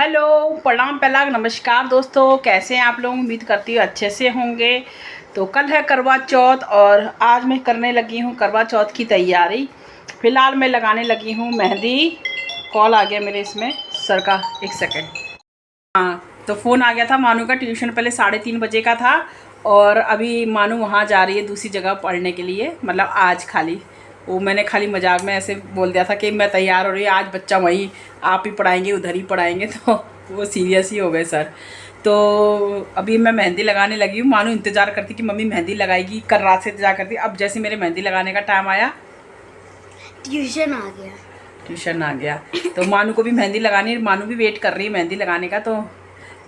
Hello, प्रणाम, पहला नमस्कार दोस्तों। कैसे हैं आप लोग? उम्मीद करती हूँ अच्छे से होंगे। तो कल है करवा चौथ और आज मैं करने लगी हूँ करवा चौथ की तैयारी। फ़िलहाल मैं लगाने लगी हूँ मेहंदी। कॉल आ गया मेरे इसमें सर का, एक सेकेंड। हाँ, तो फ़ोन आ गया था मानू का। ट्यूशन पहले 3:30 बजे का था और अभी मानू वहाँ जा रही है दूसरी जगह पढ़ने के लिए। मतलब आज खाली वो मैंने खाली मजाक में ऐसे बोल दिया था कि मैं तैयार हो रही हूँ, आज बच्चा वहीं आप ही पढ़ाएंगे, उधर ही पढ़ाएंगे। तो वो सीरियस ही हो गए सर। तो अभी मैं मेहंदी लगाने लगी हूँ। मानू इंतज़ार करती कि मम्मी मेहंदी लगाएगी, कल रात से इंतज़ार करती। अब जैसे मेरे मेहंदी लगाने का टाइम आया, ट्यूशन आ गया तो मानू को भी मेहंदी लगानी है। मानू भी वेट कर रही है मेहंदी लगाने का, तो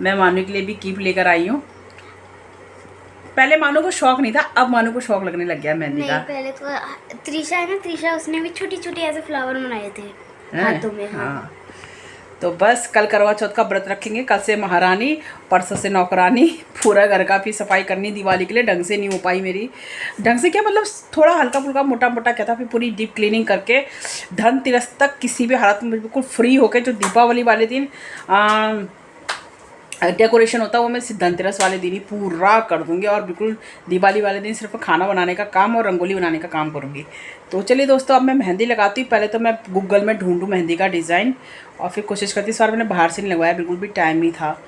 मैं मानू के लिए भी कीप लेकर आई हूँ। पहले मानू को शौक नहीं था, अब मानू को शौक लगने लग गया मेहंदी का। पहले तो त्रिशा है ना, त्रिशा उसने भी छोटी छोटी ऐसे फ्लावर बनाए थे हाथों में। हाँ। तो बस कल करवा चौथ का व्रत रखेंगे। कल से महारानी, परसों से नौकरानी। पूरा घर का भी सफाई करनी दिवाली के लिए। ढंग से नहीं हो पाई मेरी, ढंग से क्या मतलब थोड़ा हल्का फुल्का मोटा मोटा क्या था, फिर पूरी डीप क्लीनिंग करके धनतेरस तक किसी भी हालत में बिल्कुल फ्री होके, जो दीपावली वाले दिन डेकोरेशन होता है वो मैं धनतेरस वाले दिन ही पूरा कर दूंगी और बिल्कुल दिवाली वाले दिन सिर्फ खाना बनाने का काम और रंगोली बनाने का काम करूँगी। तो चलिए दोस्तों, अब मैं मेहंदी लगाती हूँ। पहले तो मैं गूगल में ढूंढूँ मेहंदी का डिज़ाइन और फिर कोशिश करती। इस बार मैंने बाहर से नहीं लगवाया, बिल्कुल भी टाइम नहीं था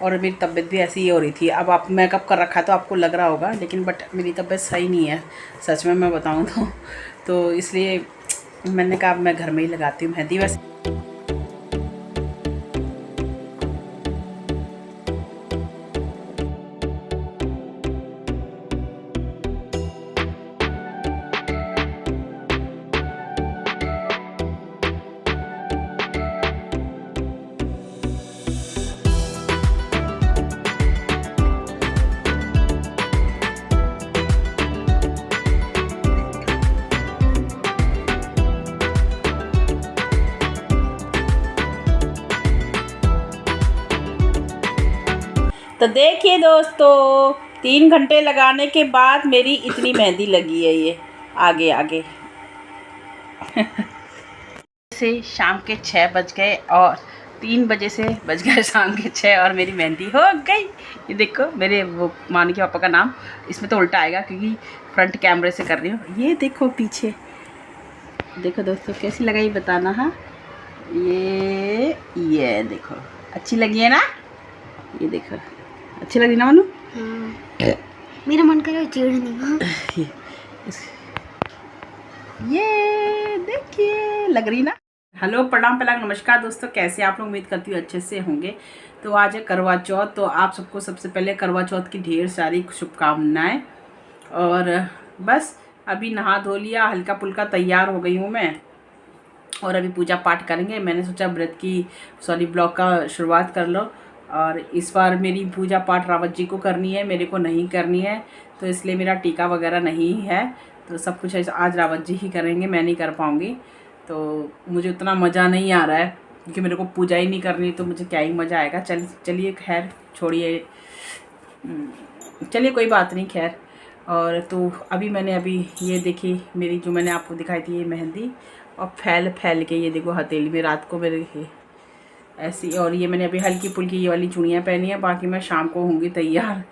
और मेरी तबीयत भी ऐसी ही हो रही थी। अब आप मेकअप कर रखा है तो आपको लग रहा होगा, लेकिन बट मेरी तबीयत सही नहीं है सच में मैं बताऊँ तो इसलिए मैंने कहा अब मैं घर में ही लगाती हूँ मेहंदी। वैसे तो देखिए दोस्तों, 3 घंटे लगाने के बाद मेरी इतनी मेहंदी लगी है। ये आगे आगे से शाम के 6 बज गए और 3 बजे से बज गए शाम के 6 और मेरी मेहंदी हो गई। ये देखो मेरे वो मानू के पापा का नाम इसमें तो उल्टा आएगा क्योंकि फ्रंट कैमरे से कर रही हूँ। ये देखो पीछे, देखो दोस्तों कैसी लगाई बताना। हाँ, ये देखो अच्छी लगी है ना? ये देखो अच्छी लगी ना मानू? मेरा मन कर रहा है चिढ़ने। ये देखिए लग रही ना। हेलो, प्रणाम, पहला नमस्कार दोस्तों। कैसे आप लोग? उम्मीद करती हूँ अच्छे से होंगे। तो आज है करवा चौथ, तो आप सबको सबसे पहले करवा चौथ की ढेर सारी शुभकामनाएं। और बस अभी नहा धो लिया, हल्का फुल्का तैयार हो गई हूँ मैं और अभी पूजा पाठ करेंगे। मैंने सोचा व्रत की ब्लॉग का शुरुआत कर लो। और इस बार मेरी पूजा पाठ रावत जी को करनी है, मेरे को नहीं करनी है, तो इसलिए मेरा टीका वगैरह नहीं है। तो सब कुछ आज रावत जी ही करेंगे, मैं नहीं कर पाऊँगी। तो मुझे उतना मज़ा नहीं आ रहा है क्योंकि मेरे को पूजा ही नहीं करनी, तो मुझे क्या ही मज़ा आएगा। चलिए खैर छोड़िए, चलिए कोई बात नहीं खैर। और तो अभी मैंने ये देखी मेरी जो मैंने आपको दिखाई थी ये मेहंदी, और फैल के ये देखो हथेली में रात को मेरे ऐसी। और ये मैंने अभी हल्की फुल्की ये वाली चूड़ियाँ पहनी है, बाकी मैं शाम को होंगी तैयार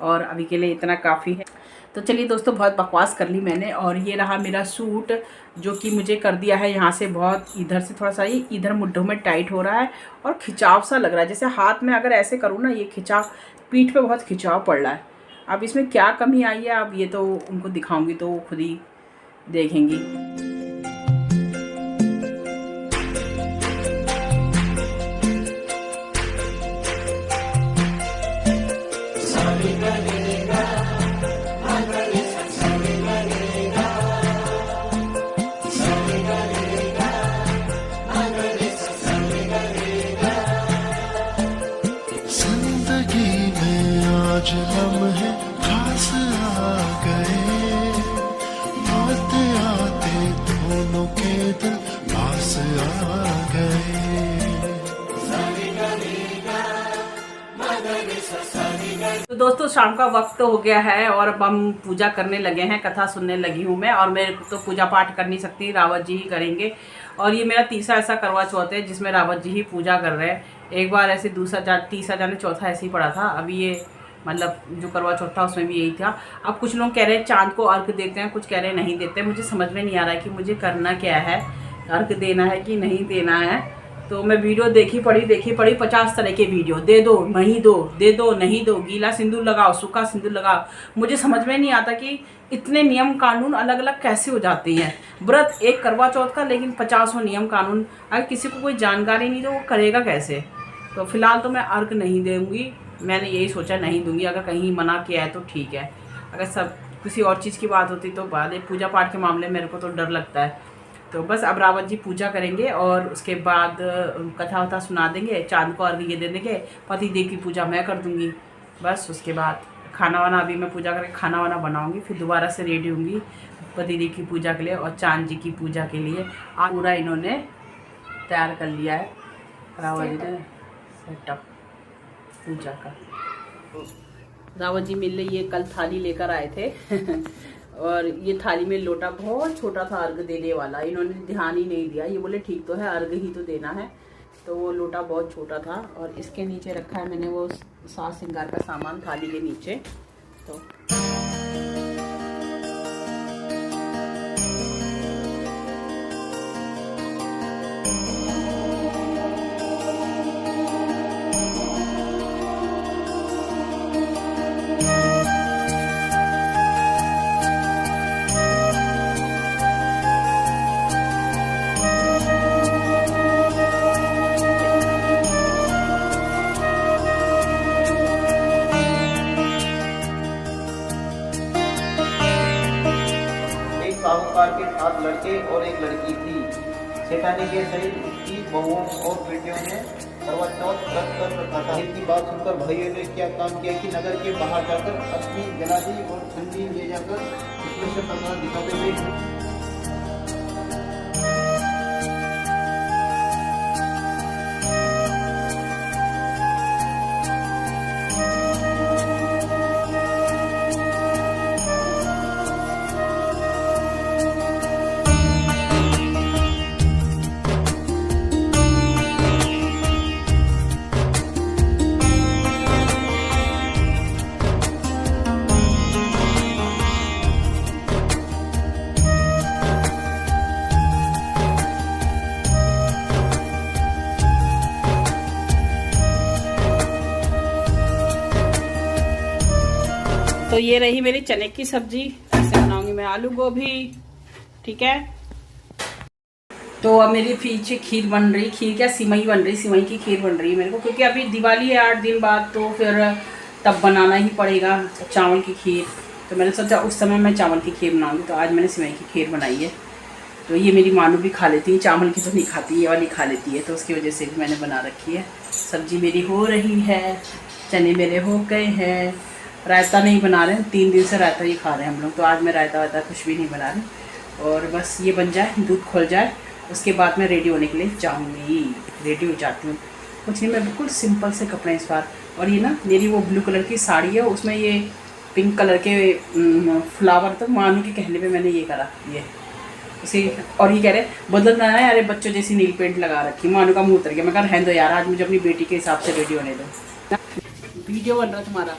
और अभी के लिए इतना काफ़ी है। तो चलिए दोस्तों, बहुत बकवास कर ली मैंने। और ये रहा मेरा सूट जो कि मुझे कर दिया है यहाँ से बहुत, इधर से थोड़ा सा ही इधर मुड्ढों में टाइट हो रहा है और खिंचाव सा लग रहा है। जैसे हाथ में अगर ऐसे करूँ ना, ये खिंचाव, पीठ पे बहुत खिंचाव पड़ रहा है। अब इसमें क्या कमी आई है, अब ये तो उनको दिखाऊँगी तो वो खुद ही देखेंगी। आज लम्हे खास आ गए, आते आते दोनों के दिल पास आ गए। तो दोस्तों शाम का वक्त तो हो गया है और अब हम पूजा करने लगे हैं, कथा सुनने लगी हूँ मैं। और मेरे को तो पूजा पाठ कर नहीं सकती, रावत जी ही करेंगे। और ये मेरा तीसरा ऐसा करवा चौथ है जिसमें रावत जी ही पूजा कर रहे हैं। एक बार ऐसे तीसरा जाने चौथा ऐसे ही पड़ा था। अभी ये मतलब जो करवा चौथ था उसमें भी यही था। अब कुछ लोग कह रहे हैं चांद को अर्घ देते हैं, कुछ कह रहे हैं नहीं देते। मुझे समझ में नहीं आ रहा है कि मुझे करना क्या है, अर्घ देना है कि नहीं देना है। तो मैं वीडियो देखी पड़ी 50 तरह के वीडियो, दे दो नहीं दो, दे दो नहीं दो, गीला सिंदूर लगाओ, सूखा सिंदूर लगाओ। मुझे समझ में नहीं आता कि इतने नियम कानून अलग अलग कैसे हो जाते हैं। व्रत एक करवा चौथ का, लेकिन 50 नियम कानून। अगर किसी को कोई जानकारी नहीं तो वो करेगा कैसे। तो फिलहाल तो मैं अर्घ नहीं दूँगी, मैंने यही सोचा नहीं दूँगी। अगर कहीं मना किया है तो ठीक है, अगर सब किसी और चीज़ की बात होती तो बाद पूजा पाठ के मामले में मेरे को तो डर लगता है। तो बस अब रावत जी पूजा करेंगे और उसके बाद कथा वथा सुना देंगे, चांद को अर्घ ये दे देंगे, पति देव की पूजा मैं कर दूँगी। बस उसके बाद खाना वाना, अभी मैं पूजा करके खाना वाना बनाऊँगी, फिर दोबारा से रेडी होंगी पति देव की पूजा के लिए और चांद जी की पूजा के लिए। आज पूरा इन्होंने तैयार कर लिया है रावत जी ने सेटअप पूजा का। रावत जी मिल रही, ये कल थाली लेकर आए थे और ये थाली में लोटा बहुत छोटा था अर्घ देने वाला, इन्होंने ध्यान ही नहीं दिया। ये बोले ठीक तो है, अर्घ ही तो देना है, तो वो लोटा बहुत छोटा था। और इसके नीचे रखा है मैंने वो साज श्रृंगार का सामान थाली के नीचे। तो साहूकार के 7 लड़के और 1 लड़की थी। सेठानी के सहित उसकी बहुओं और बेटियों ने करवा चौथ व्रत कर रखा था। इनकी बात सुनकर भाइयों ने क्या काम किया कि नगर के बाहर जाकर अग्नि जला दी और ठंडी ले जाकर उसमें से पकड़ा दिखाते हुए तो ये रही मेरी चने की सब्जी, ऐसे बनाऊंगी मैं आलू गोभी। ठीक है, तो अब मेरी पीछे खीर बन रही, खीर क्या सिमई बन रही, सिमई की खीर बन रही है मेरे को, क्योंकि अभी दिवाली है 8 दिन बाद, तो फिर तब बनाना ही पड़ेगा चावल की खीर। तो मैंने सोचा उस समय मैं चावल की खीर बनाऊंगी, तो आज मैंने सिमई की खीर बनाई है। तो ये मेरी मानू भी खा लेती है, चावल की तो नहीं खाती, ये वाली खा लेती है, तो उसकी वजह से भी मैंने बना रखी है। सब्जी मेरी हो रही है, चने मेरे हो गए हैं, रायता नहीं बना रहे हैं, 3 दिन से रायता ही खा रहे हैं हम लोग, तो आज मैं रायता वायता कुछ भी नहीं बना रही। और बस ये बन जाए, दूध खोल जाए, उसके बाद मैं रेडी होने के लिए जाऊँगी। रेडी हो जाती हूँ, कुछ नहीं, मैं बिल्कुल सिंपल से कपड़े इस बार। और ये ना मेरी वो ब्लू कलर की साड़ी है, उसमें ये पिंक कलर के फ्लावर, तो मानू के कहने पे मैंने ये करा ये उसे। और ये कह रहे बदलना है, अरे बच्चों जैसी नील पेंट लगा रखी। मानू का मुँह उतर गया, मैं कहा रहने दो यार, आज मुझे अपनी बेटी के हिसाब से रेडी होने दो। वीडियो बन रहा है तुम्हारा।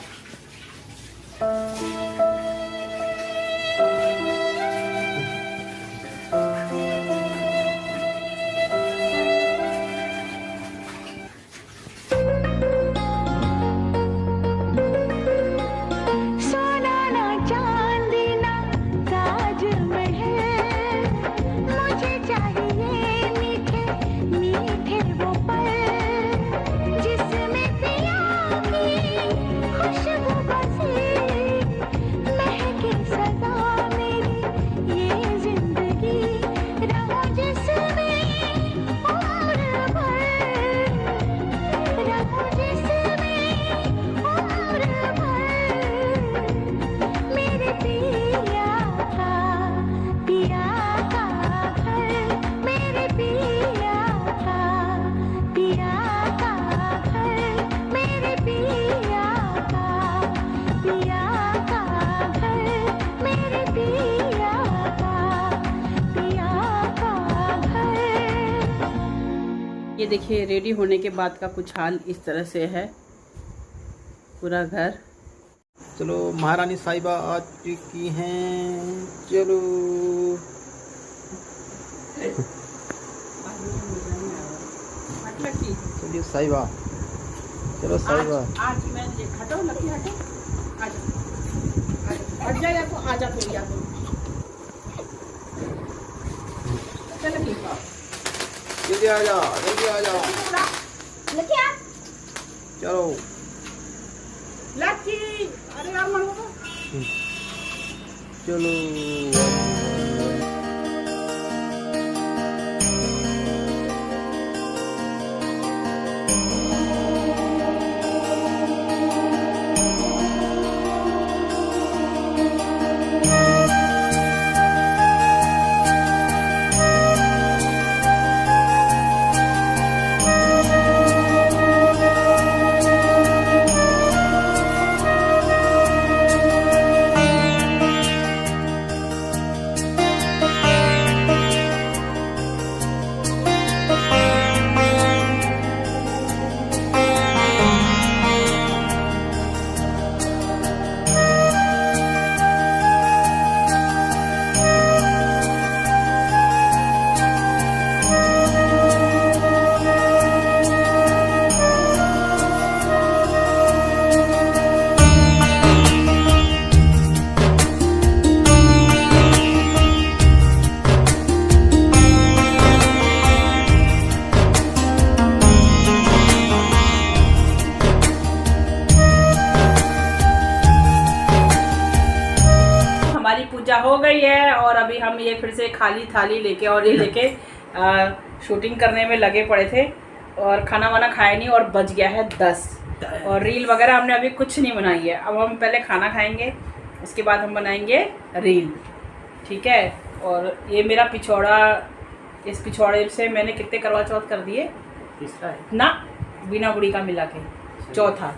ये देखिए रेडी होने के बाद का कुछ हाल इस तरह से है पूरा घर। चलो महारानी साहिबा आ चुकी हैं, चलो चलिए साहिबा, चलो साहिबा। आज मैं हटो लकी हटो, आजा हट जा, या तो आजा फिर, या तो चल लकी जल्दी आ जा, जल्दी आ जा, लकी आ। चलो लकी। अरे यार मर गया। चलो। पूजा हो गई है और अभी हम ये फिर से खाली थाली लेके और ये लेके शूटिंग करने में लगे पड़े थे और खाना वाना खाया नहीं और बज गया है 10 और रील वगैरह हमने अभी कुछ नहीं बनाई है। अब हम पहले खाना खाएंगे, उसके बाद हम बनाएंगे रील, ठीक है। और ये मेरा पिछौड़ा, इस पिछौड़े से मैंने कितने करवा चौथ कर दिए? तीसरा है ना, बिना बुड़ी का मिला के चौथा,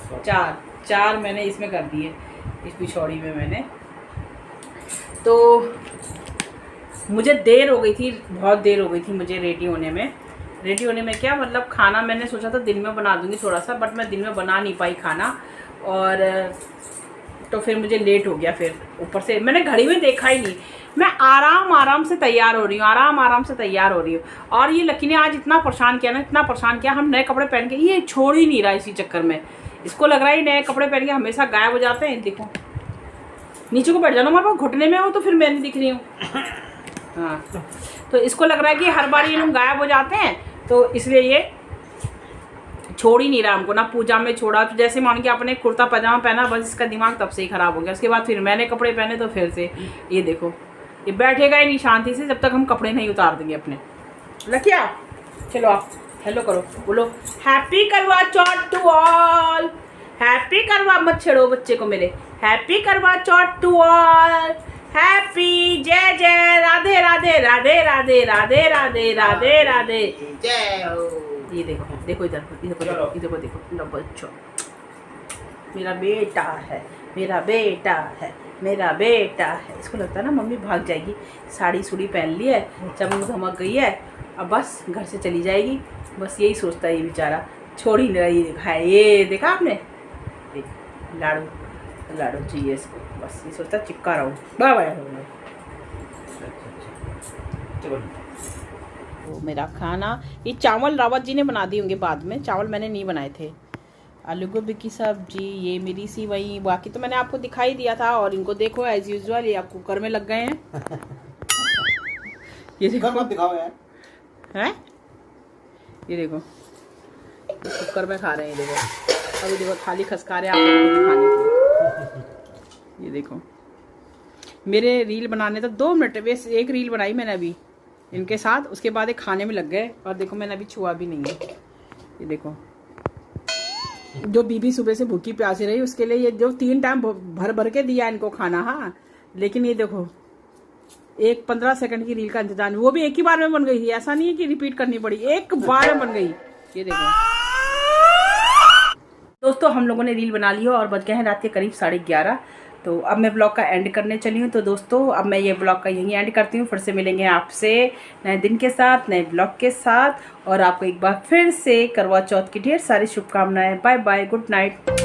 चार मैंने इसमें कर दिए, इस पिछौड़ी में मैंने। तो मुझे देर हो गई थी, बहुत देर हो गई थी मुझे रेडी होने में। रेडी होने में क्या मतलब, खाना मैंने सोचा था दिन में बना दूंगी थोड़ा सा, बट मैं दिन में बना नहीं पाई खाना, और तो फिर मुझे लेट हो गया। फिर ऊपर से मैंने घड़ी में देखा ही नहीं, मैं आराम से तैयार हो रही हूँ, आराम से तैयार हो रही हूँ। और ये लकी ने आज इतना परेशान किया ना, इतना परेशान किया, हम नए कपड़े पहन के, ये छोड़ ही नहीं रहा इसी चक्कर में। इसको लग रहा है नए कपड़े पहन के हमेशा गायब हो जाते हैं। देखो नीचे को बैठ जाना, हमारे पास घुटने में हो तो फिर मैं नहीं दिख रही हूँ। हाँ, तो इसको लग रहा है कि हर बार ये लोग गायब हो जाते हैं, तो इसलिए ये छोड़ ही नहीं रहा हमको। ना पूजा में छोड़ा, तो जैसे मान के आपने कुर्ता पजामा पहना, बस इसका दिमाग तब से ही ख़राब हो गया। उसके बाद फिर मैंने कपड़े पहने, तो फिर से ये देखो, ये बैठेगा ही नहीं शांति से जब तक हम कपड़े नहीं उतार देंगे अपने। लकिया चलो आप हेलो करो, बोलो हैप्पी करवा चौथ टू ऑल। हैप्पी करवा मत छेड़ो बच्चे को मेरे, हैप्पी करवा चौथ टू ऑल। हैप्पी जय जय राधे राधे राधे राधे राधे राधे राधे राधे जय हो। ये देखो देखो इधर देखो लो बच्चों, मेरा बेटा है, मेरा बेटा है, मेरा बेटा है। इसको लगता है ना मम्मी भाग जाएगी, साड़ी सूड़ी पहन ली है, चमक धमक गई है, अब बस घर से चली जाएगी, बस यही सोचता है ये बेचारा, छोड़ ही नहीं रही। देखा है ये, देखा आपने, लाड़ू लाड़ू चाहिए इसको, बस ये सोचता चिपका रहा हूँ। बाय वो मेरा खाना, ये चावल रावत जी ने बना दिए होंगे बाद में, चावल मैंने नहीं बनाए थे। आलू गोभी की सब्जी, ये मेरी सी वही, बाकी तो मैंने आपको दिखाई दिया था। और इनको देखो एज यूजुअल ये आप कुकर में लग गए हैं। ये देखो दिखाओ यार, हैं, ये देखो कुकर में खा रहे हैं। देखो अभी देखो थाली खसका रहे हैं आप लोगों को दिखाने के लिए। ये देखो मेरे रील बनाने तो 2 मिनट, बस एक रील बनाई मैंने अभी इनके साथ, उसके बाद एक खाने में लग गए। और देखो मैंने अभी छुआ भी नहीं है। ये देखो जो बीबी सुबह से भूखी प्यासी रही, उसके लिए ये जो 3 टाइम भर भर के दिया इनको खाना। हाँ, लेकिन ये देखो एक 15 सेकंड की रील का इंतजार, वो भी एक ही बार में बन गई थी, ऐसा नहीं है कि रिपीट करनी पड़ी, एक बार में बन गई। ये देखो दोस्तों हम लोगों ने रील बना ली हो और बज गए हैं रात के करीब 11:30। तो अब मैं ब्लॉग का एंड करने चली हूँ। तो दोस्तों अब मैं ये ब्लॉग का यहीं एंड करती हूँ। फिर से मिलेंगे आपसे नए दिन के साथ, नए ब्लॉग के साथ। और आपको एक बार फिर से करवा चौथ की ढेर सारी शुभकामनाएं। Bye bye, good night.